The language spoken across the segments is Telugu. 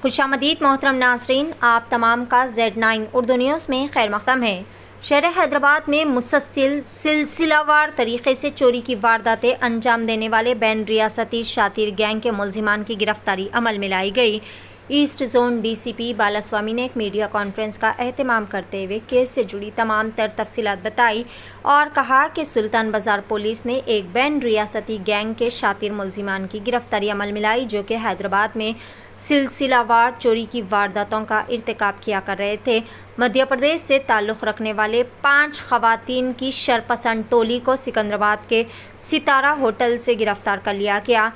खुशामदीद मोहतरम नाजरीन, आप तमाम का Z9 उर्दू न्यूज़ में खैर मक़दम है। शहर हैदराबाद में मुसलसल सिलसिलावार तरीक़े से चोरी की वारदातें अंजाम देने वाले बैन रियासती शातिर गैंग के मुलजिमान की गिरफ्तारी अमल में लाई गई। ईस्ट जोन DCP बालास्वामी ने एक मीडिया कॉन्फ्रेंस का एहतमाम करते हुए केस से जुड़ी तमाम तर तफसीलात बताई और कहा कि सुल्तान बाज़ार पुलिस ने एक बैन रियासती गैंग के शातिर मुलजिमान की गिरफ्तारी अमल में लाई, जो कि हैदराबाद में सिलसिलावार चोरी की वारदातों का इर्तिकाब किया कर रहे थे। मध्य प्रदेश से ताल्लुक़ रखने वाले 5 ख़वातीन की शरपसंद टोली को सिकंदराबाद के सितारा होटल से गिरफ्तार कर लिया गया।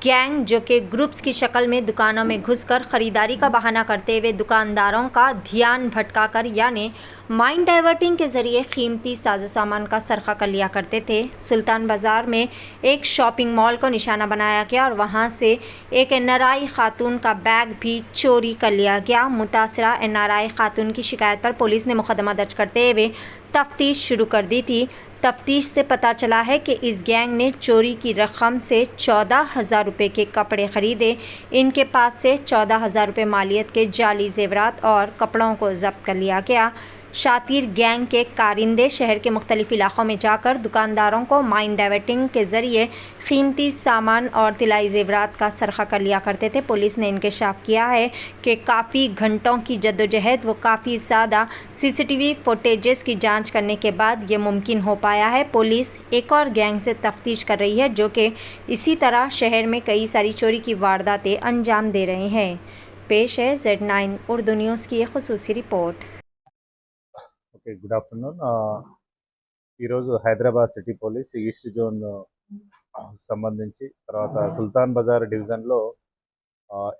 गैंग, जो कि ग्रुप्स की शक्ल में दुकानों में घुसकर ख़रीदारी का बहाना करते हुए दुकानदारों का ध्यान भटकाकर यानी माइंड डाइवर्टिंग के ज़रिए कीमती साजो सामान का सरखा कर लिया करते थे। सुल्तान बाज़ार में एक शॉपिंग मॉल को निशाना बनाया गया और वहां से एक NRI खातून का बैग भी चोरी कर लिया गया। मुतासरा NRI खातून की शिकायत पर पुलिस ने मुकदमा दर्ज करते हुए तफ्तीश शुरू कर दी थी। तफ्तीश से पता चला है कि इस गैंग ने चोरी की रकम से 14,000 रुपये के कपड़े ख़रीदे। इनके पास से 14,000 रुपये मालियत के जाली जेवरात और कपड़ों को जब्त कर लिया गया। शातिर गैंग के कारिंदे शहर के मुख्तलिफ इलाक़ों में जाकर दुकानदारों को माइंड डाइवर्टिंग के ज़रिए कीमती सामान और तिलाई जेवरात का सरखा कर लिया करते थे। पुलिस ने इंकशाफ किया है कि काफ़ी घंटों की जद्दोजहद व काफ़ी ज़्यादा CCTV फुटेजेस की जांच करने के बाद ये मुमकिन हो पाया है। पुलिस एक और गैंग से तफ्तीश कर रही है, जो कि इसी तरह शहर में कई सारी चोरी की वारदातें अंजाम दे रहे हैं। पेश है Z9 उर्दू न्यूज़ की एक ख़ुसूसी रिपोर्ट। Okay, good afternoon. ఈరోజు Hyderabad city police east zone సంబంధించి తర్వాత సుల్తాన్ బజార్ డివిజన్లో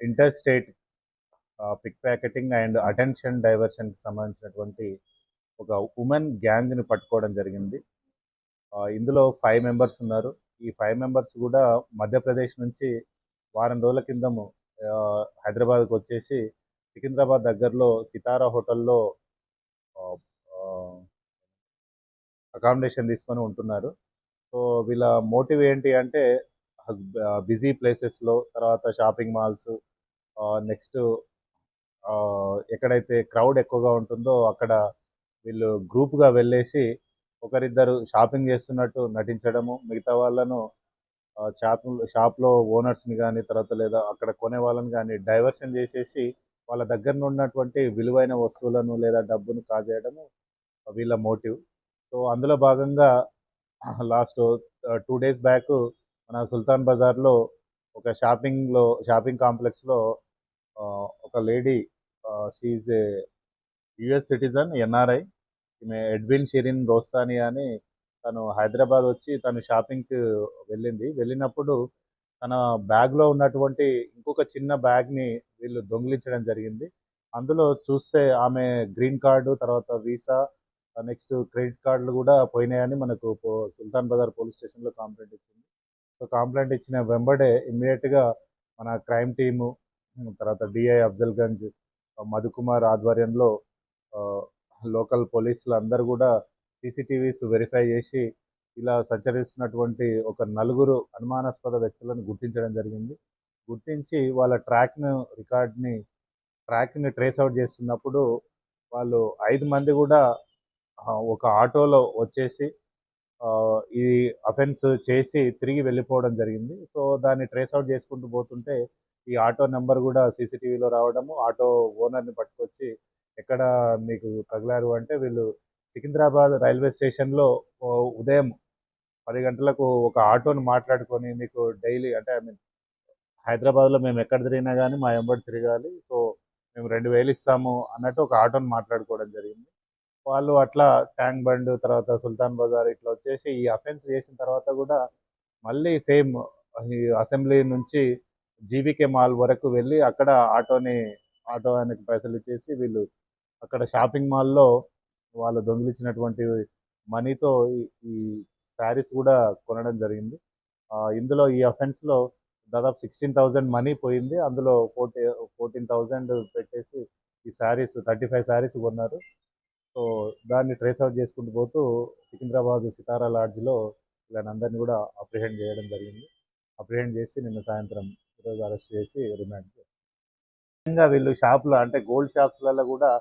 inter state pick pocketing and attention డైవర్షన్కి సంబంధించినటువంటి ఒక ఉమెన్ గ్యాంగ్ని పట్టుకోవడం జరిగింది. ఇందులో 5 మెంబర్స్ ఉన్నారు. ఈ 5 మెంబర్స్ కూడా మధ్యప్రదేశ్ నుంచి వారం రోజుల కిందము హైదరాబాద్కి వచ్చేసి సికింద్రాబాద్ దగ్గరలో సితారా హోటల్లో అకామిడేషన్ తీసుకొని ఉంటున్నారు. సో వీళ్ళ మోటివ్ ఏంటి అంటే బిజీ ప్లేసెస్లో, తర్వాత షాపింగ్ మాల్స్, నెక్స్ట్ ఎక్కడైతే క్రౌడ్ ఎక్కువగా ఉంటుందో అక్కడ వీళ్ళు గ్రూప్గా వెళ్ళేసి ఒకరిద్దరు షాపింగ్ చేస్తున్నట్టు నటించడము, మిగతా వాళ్ళను షాప్లో ఓనర్స్ని కానీ తర్వాత లేదా అక్కడ కొనే వాళ్ళని కానీ డైవర్షన్ చేసేసి వాళ్ళ దగ్గర ఉన్నటువంటి విలువైన వస్తువులను లేదా డబ్బును కాజేయడము వీళ్ళ మోటివ్. సో అందులో భాగంగా లాస్ట్ 2 డేస్ బ్యాక్ మన సుల్తాన్ బజార్లో ఒక షాపింగ్ కాంప్లెక్స్లో ఒక lady, she is a US citizen, NRI. ఈమె ఎడ్విన్ షిరిన్ రోస్తాని అని తను హైదరాబాద్ వచ్చి తను షాపింగ్కి వెళ్ళినప్పుడు తన బ్యాగ్లో ఉన్నటువంటి ఇంకొక చిన్న బ్యాగ్ని వీళ్ళు దొంగిలించడం జరిగింది. అందులో చూస్తే ఆమె గ్రీన్ కార్డు, తర్వాత వీసా, నెక్స్ట్ క్రెడిట్ కార్డులు కూడా పోయినాయని మనకు సుల్తాన్ బజార్ పోలీస్ స్టేషన్లో కంప్లైంట్ ఇచ్చింది. సో కంప్లైంట్ ఇచ్చిన వెంబడే ఇమ్మీడియట్గా మన క్రైమ్ టీము, తర్వాత DI అఫ్జల్గంజ్, మధుకుమార్ ఆధ్వర్యంలో లోకల్ పోలీసులు అందరూ కూడా CCTVs వెరిఫై చేసి ఇలా సంచరిస్తున్నటువంటి ఒక 4 అనుమానాస్పద వ్యక్తులను గుర్తించడం జరిగింది. గుర్తించి వాళ్ళ ట్రాక్ని ట్రేస్ అవుట్ చేస్తున్నప్పుడు వాళ్ళు 5 మంది కూడా ఒక ఆటోలో వచ్చేసి ఈ అఫెన్స్ చేసి తిరిగి వెళ్ళిపోవడం జరిగింది. సో దాన్ని ట్రేస్ అవుట్ చేసుకుంటూ పోతుంటే ఈ ఆటో నెంబర్ కూడా CCTVలో రావడము, ఆటో ఓనర్ని పట్టుకొచ్చి ఎక్కడ మీకు తగిలారు అంటే వీళ్ళు సికింద్రాబాద్ రైల్వే స్టేషన్లో ఉదయం 10 గంటలకు ఒక ఆటోని మాట్లాడుకొని మీకు డైలీ అంటే హైదరాబాద్లో మేము ఎక్కడ తిరిగినా కానీ మా వెంబడి తిరగాలి, సో మేము 2,000 ఇస్తాము అన్నట్టు ఒక ఆటోని మాట్లాడుకోవడం జరిగింది. వాళ్ళు అట్లా ట్యాంక్ బండ్, తర్వాత సుల్తాన్ బజార్ ఇట్లా వచ్చేసి ఈ అఫెన్స్ చేసిన తర్వాత కూడా మళ్ళీ సేమ్ ఈ అసెంబ్లీ నుంచి GVK మాల్ వరకు వెళ్ళి అక్కడ ఆటో ఆయనకి పైసలు ఇచ్చేసి వీళ్ళు అక్కడ షాపింగ్ మాల్లో వాళ్ళు దొంగిలించినటువంటి మనీతో ఈ శారీస్ కూడా కొనడం జరిగింది. ఇందులో ఈ అఫెన్స్లో దాదాపు 16,000 మనీ పోయింది. అందులో 14,000 పెట్టేసి ఈ శారీస్ 35 శారీస్ కొన్నారు. సో దాన్ని ట్రేస్ అవుట్ చేసుకుంటూ పోతూ సికింద్రాబాద్ సితారా లాడ్జ్లో వీళ్ళందరినీ కూడా అప్రిహెండ్ చేయడం జరిగింది. అప్రిహెండ్ చేసి నిన్న సాయంత్రం ఈరోజు అరెస్ట్ చేసి రిమాండ్ చేశారు. ఇంకా వీళ్ళు షాప్లో అంటే గోల్డ్ షాప్స్లలో కూడా